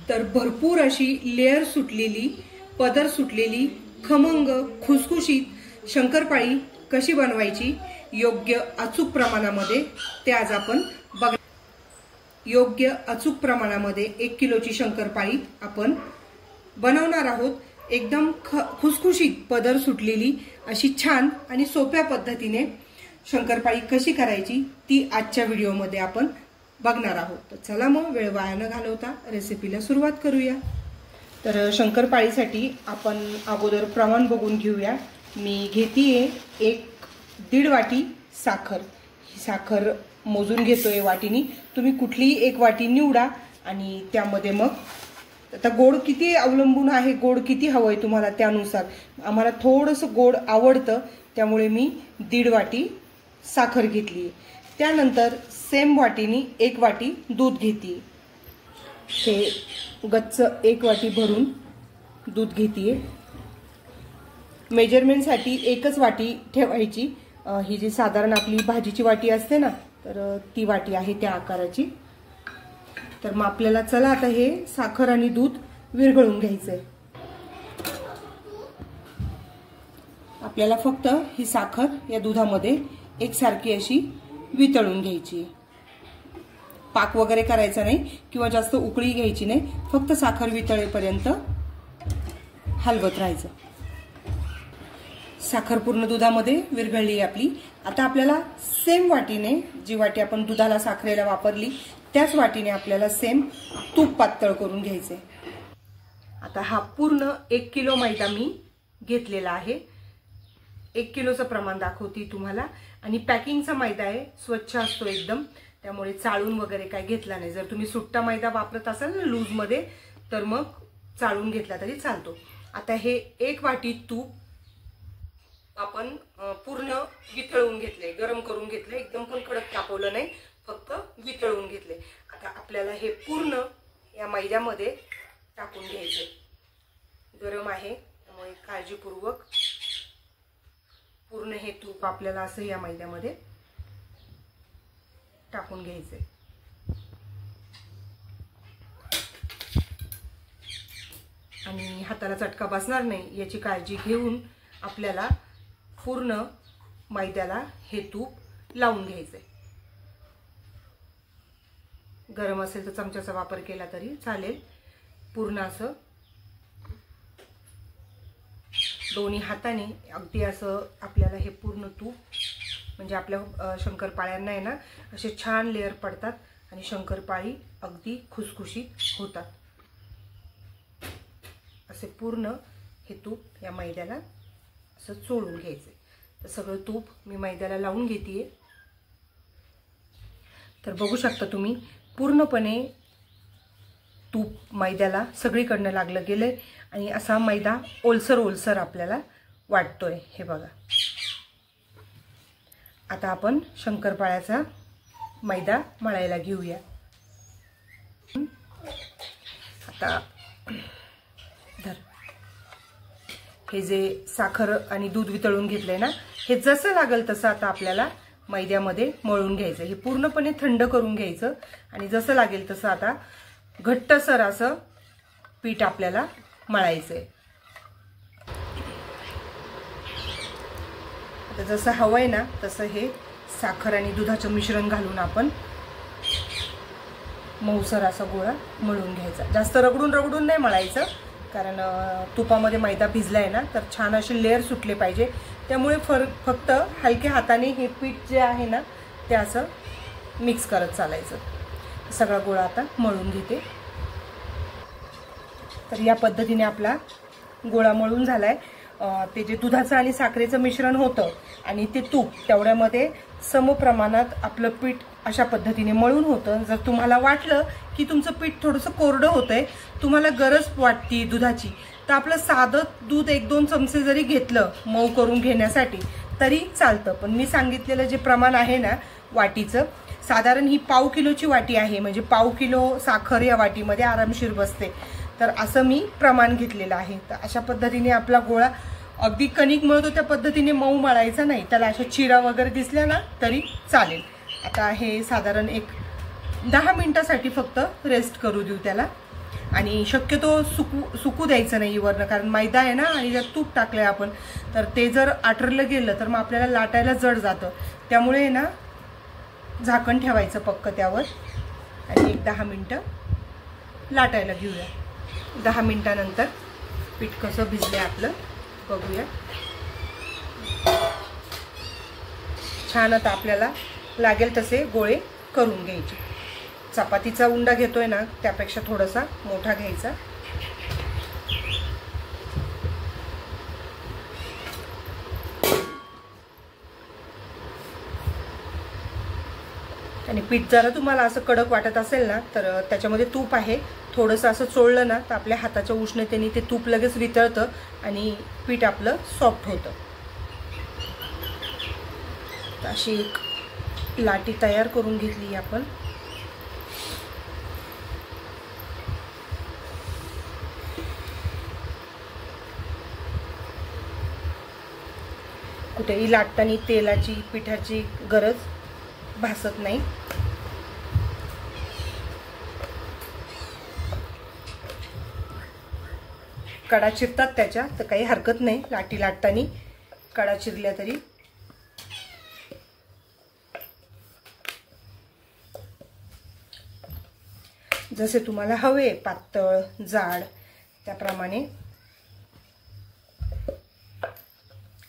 तर भरपूर अशी लेअर सुटलेली, पदर सुटलेली, खमंग खुसखुशीत शंकरपाळी कशी बनवायची योग्य अचूक प्रमाणामध्ये ते आज आपण बघ. योग्य अचूक प्रमाणामध्ये 1 किलोची शंकरपाळी आपण बनवणार आहोत. एकदम खुसखुशीत पदर सुटलेली अशी छान आणि सोप्या पद्धतीने शंकरपाळी कशी करायची ती आजच्या व्हिडिओमध्ये आपण बघणार आहोत. तर चला मग वेळ वाया न घालवता रेसिपीला सुरुवात करूया. तर शंकरपाळीसाठी आपण अगोदर प्रमाण बघून घेऊया. मी घेतीये 1-1.5 वाटी साखर. ही साखर मोजून घेतोय वाटीनी. तुम्ही कुठलीही 1 वाटी निवडा आणि त्यामध्ये मग आता गोड किती अवलंबून आहे, गोड किती हवंय तुम्हाला त्यानुसार. आम्हाला थोडंसं गोड आवडतं त्यामुळे मी 1.5 वाटी साखर घेतली. त्यानंतर सेम वाटीनी 1 वाटी दूध घेते. हे गच्च 1 वाटी भरून दूध घेते. मेजरमेंटसाठी 1च वाटी ठेवायची. ही जी साधारण आपली भाजीची वाटी असते ना, तर ती वाटी आहे त्या आकाराची. तर मग आपल्याला चला आता हे साखर आणि दूध विरघळून घ्यायचंय. आपल्याला फक्त ही साखर या दुधामध्ये एकसारखी अशी वितळून घ्यायची. पाक वगैरे करायचा नाही किंवा जास्त उकळी घ्यायची नाही. फक्त साखर वितळेपर्यंत हलवत राहायचं. साखर पूर्ण दुधामध्ये विरघळली आपली. आता आपल्याला सेम वाटीने, जी वाटी आपण दुधाला साखरेला वापरली त्याच वाटीने आपल्याला सेम तूप पातळ करून घ्यायचे. आता हा पूर्ण 1 किलो मैदा मी घेतलेला आहे. 1 किलोचं प्रमाण दाखवते तुम्हाला. आणि पॅकिंगचा मैदा आहे, स्वच्छ असतो एकदम, त्यामुळे चाळून वगैरे काय घेतला नाही. जर तुम्ही सुट्टा मैदा वापरत असाल ना लूज मध्ये तर मग चाळून घेतला तरी चालतो. आता हे 1 वाटी तूप आपण पूर्ण वितळून घेतले, गरम करून घेतले. एकदम पण कडक तापवलं नाही, फक्त वितळून घेतले. आता आपल्याला हे पूर्ण या मैद्यामध्ये टाकून घ्यायचे. गरम आहे त्यामुळे काळजीपूर्वक पूर्ण हे तूप आपल्याला असं या मैद्यामध्ये टाकून घ्यायचे. आणि हाताला चटका बसणार नाही याची काळजी घेऊन आपल्याला पूर्ण मैद्याला हे तूप लावून घ्यायचे. गरम असेल तर चमच्याचा वापर केला तरी चालेल. पूर्ण असं दोन्ही हाताने अगदी असं आपल्याला हे पूर्ण तूप, म्हणजे आपल्या शंकरपाळ्यांना आहे ना असे छान लेअर पडतात आणि शंकरपाळी अगदी खुसखुशीत होतात. असे पूर्ण हे तूप या मैद्याला असं चोळून घ्यायचे. तर सगळं तूप मी मैद्याला लावून घेते. तर बघू शकता तुम्ही पूर्णपणे तूप मैद्याला सगळीकडनं लागलं गेलंय आणि असा मैदा ओलसर ओलसर आपल्याला वाटतोय. हे बघा. आता आपण शंकरपाळ्याचा मैदा मळायला घेऊया. आता हे जे साखर आणि दूध वितळून घेतलंय ना, हे जसं लागेल तसं आता आपल्याला मैद्यामध्ये मळून घ्यायचं. हे पूर्णपणे थंड करून घ्यायचं आणि जसं लागेल तसं आता घट्टसर असं पीठ आपल्याला मळायचंय. आता जसं हवंय ना तसं हे साखर आणि दुधाचं मिश्रण घालून आपण मऊसर असा गोळा मळून घ्यायचा. जास्त रगडून नाही मळायचं, कारण तुपामध्ये मैदा भिजलाय ना, तर छान असे लेअर सुटले पाहिजे. त्यामुळे फक्त हलक्या हाताने हे पीठ जे आहे ना ते असं मिक्स करत चालायचं. सगळा गोळा आता मळून घेते. तर या पद्धतीने आपला गोळा मळून झालाय. ते जे दुधाचं आणि साखरेचं मिश्रण होतं आणि ते तूप तेवढ्यामध्ये समप्रमाणात आपलं पीठ अशा पद्धतीने मळून होतं. जर तुम्हाला वाटलं की तुमचं पीठ थोडंसं कोरडं होतंय, तुम्हाला गरज वाटती दुधाची, तर आपलं साधं दूध 1-2 चमचे जरी घेतलं मऊ करून घेण्यासाठी तरी चालतं. पण मी सांगितलेलं जे प्रमाण आहे ना वाटीचं, साधारण ही 1/2 किलोची वाटी आहे, म्हणजे 1/2 किलो साखर या वाटीमध्ये आरामशीर बसते. तर असं मी प्रमाण घेतलेलं आहे. तर अशा पद्धतीने आपला गोळा अगदी कणिक मळतो त्या पद्धतीने मऊ मळायचा नाही, त्याला अशा चिरा वगैरे दिसल्या ना तरी चालेल. आता हे साधारण 10 मिनिटासाठी फक्त रेस्ट करू देऊ त्याला. आणि शक्यतो सुकू द्यायचं नाही वरनं, कारण मैदा आहे ना आणि त्यात तूप टाकलंय आपण, तर ते जर आटरलं गेलं तर मग आपल्याला लाटायला जड जातं. त्यामुळे ना झाकण ठेवायचं पक्क त्यावर आणि एक 10 मिनटं लाटायला घेऊया. 10 मिनटानंतर पीठ कसं भिजलंय आपलं बघूया. छान आता आपल्याला लागेल तसे गोळे करून घ्यायचे. चपातीचा उंडा घेतोय ना त्यापेक्षा थोडासा मोठा घ्यायचा. आणि पीठ जरा तुम्हाला असं कडक वाटत असेल ना तर त्याच्यामध्ये तूप आहे, थोडंसं असं चोळलं ना तर आपल्या हाताच्या उष्णतेने ते तूप लगेच वितळतं आणि पीठ आपलं सॉफ्ट होतं. अशी एक लाटी तयार करून घेतली आपण. कुठेही लाटताना तेलाची पिठाची गरज भासत नाही. कडा चिरतात त्याच्या, तर काही हरकत नाही, लाटी लाटताना कडा चिरल्या तरी. जसे तुम्हाला हवे पातळ जाड त्याप्रमाणे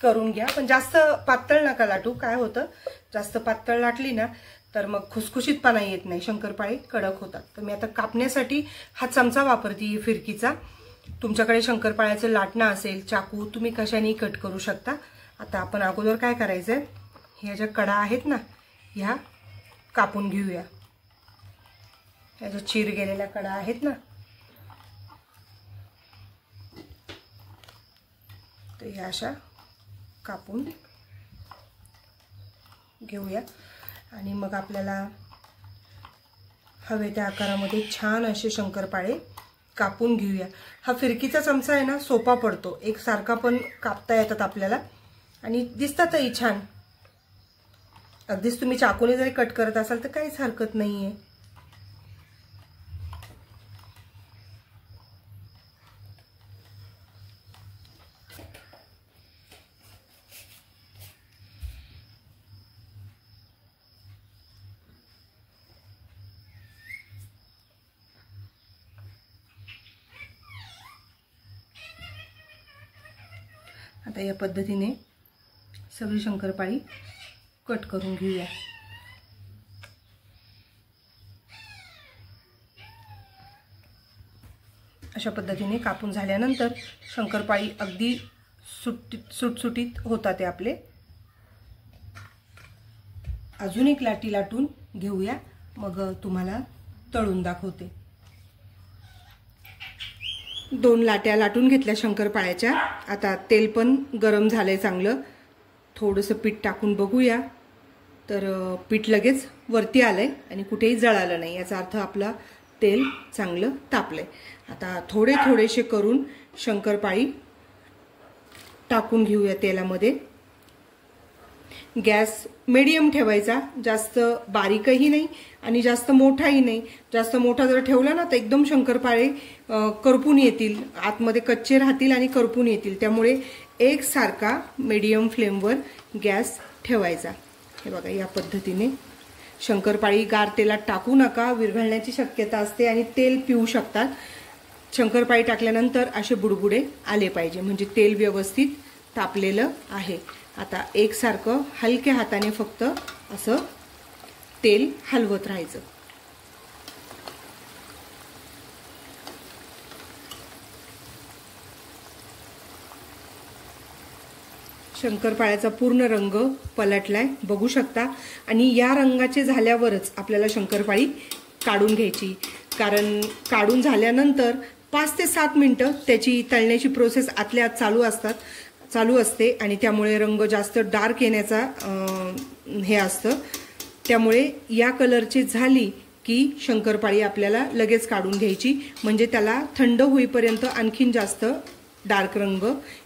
करून घ्या. पण जास्त पातळ नका लाटू. काय होतं जास्त पातळ लाटली ना तर मग खुसखुशीतपणा येत नाही, शंकरपाळी कडक होतात. तर मी आता कापण्यासाठी हा चमचा वापरते फिरकीचा. तुमच्याकडे शंकरपाळ्याचं लाटणं असेल, चाकू, तुम्ही कशानेही कट करू शकता. आता आपण अगोदर काय करायचंय, ह्या ज्या कडा आहेत ना ह्या कापून घेऊया. ह्या ज्या चीर गेलेल्या कडा आहेत ना तर ह्या अशा कापून घेऊया. आणि मग आपल्याला हवे त्या आकारामध्ये छान असे शंकरपाळे कापून घेऊया. हा फिरकीचा चमचा आहे ना सोपा पडतो, एक सारखा पण कापता येतात आपल्याला आणि दिसतातही छान. अगदीच तुम्ही चाकूने जरी कट करत असाल तर काहीच हरकत नाहीये. आता या पद्धतीने सगळी शंकरपाळी कट करून घेऊया. अशा पद्धतीने कापून झाल्यानंतर शंकरपाळी अगदी सुटसुटीत होतात ते आपले. अजून एक लाटी लाटून घेऊया, मग तुम्हाला तळून दाखवते. 2 लाट्या लाटून घेतल्या शंकरपाळ्याच्या. आता तेल पण गरम झालंय चांगलं. थोडंसं पीठ टाकून बघूया तर पीठ लगेच वरती आलंय आणि कुठेही जळालं नाही, याचा अर्थ आपला तेल चांगलं तापलंय. आता थोडे थोडेसे करून शंकरपाळी टाकून घेऊया तेलामध्ये. गॅस मीडियम ठेवायचा, जास्त बारीकही नाही आणि जास्त मोठाही नाही. जास्त मोठा जर ठेवला ना तर एकदम शंकरपाळे करपून येतील, आतमध्ये कच्चे राहतील आणि करपून येतील. त्यामुळे एकसारखा मीडियम फ्लेमवर गॅस ठेवायचा. हे बघा या पद्धतीने. शंकरपाळी गार तेलात टाकू नका, विरघळण्याची शक्यता असते आणि तेल पिऊ शकतात. शंकरपाळी टाकल्यानंतर असे बुडबुडे आले पाहिजे, म्हणजे तेल व्यवस्थित तापलेलं आहे. आता एकसारखं हलक्या हाताने फक्त असं तेल हलवत राहायचं. शंकरपाळ्याचा पूर्ण रंग पलटलाय बघू शकता. आणि या रंगाचे झाल्यावरच आपल्याला शंकरपाळी काढून घ्यायची, कारण काढून झाल्यानंतर 5 ते 7 मिनिटं त्याची तळण्याची प्रोसेस आतल्या आत चालू असते आणि त्यामुळे रंग जास्त डार्क येण्याचा हे असतं. त्यामुळे या कलरची झाली की शंकरपाळी आपल्याला लगेच काढून घ्यायची, म्हणजे त्याला थंड होईपर्यंत आणखीन जास्त डार्क रंग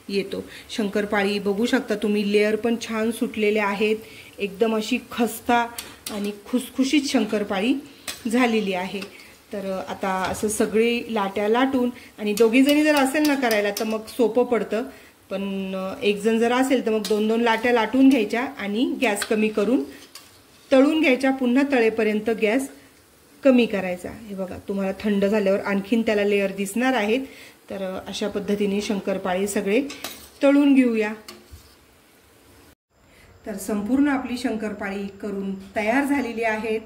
येतो. शंकरपाळी बघू शकता तुम्ही, लेअर पण छान सुटलेले आहेत. एकदम अशी खस्ता आणि खुसखुशीत शंकरपाळी झालेली आहे. तर आता असं सगळी लाट्या लाटून, आणि दोघी जणी जर असेल ना करायला तर मग सोपं पडतं, पण एक जण जर असेल तर मग 2-2 लाट्या लाटून घ्यायच्या आणि गॅस कमी करून तळून घ्यायच्या. पुन्हा तळेपर्यंत गॅस कमी करायचा. हे बघा, तुम्हाला थंड झाल्यावर आणखीन त्याला लेअर दिसणार आहेत. तर अशा पद्धतीने शंकरपाळी सगळे तळून घेऊया. तर संपूर्ण आपली शंकरपाळी करून तयार झालेली आहेत.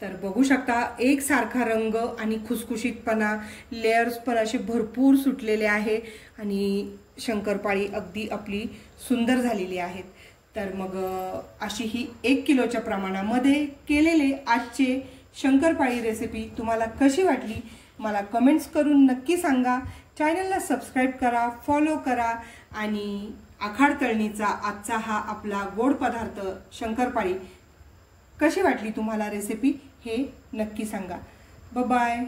तर बघू शकता, एकसारखा रंग आणि खुसखुशीतपणा, लेयर्स पण असे भरपूर सुटलेले आहे आणि शंकरपाळी अगदी आपली सुंदर झालेली आहेत. तर मग अशी ही 1 किलोच्या प्रमाणामध्ये केलेले आजचे शंकरपाळी रेसिपी तुम्हाला कशी वाटली मला कमेंट्स करून नक्की सांगा. चॅनलला सबस्क्राईब करा, फॉलो करा आणि आखाड तळणीचा आजचा हा आपला गोड पदार्थ शंकरपाळी कशी वाटली तुम्हाला रेसिपी हे नक्की सांगा. Bye bye.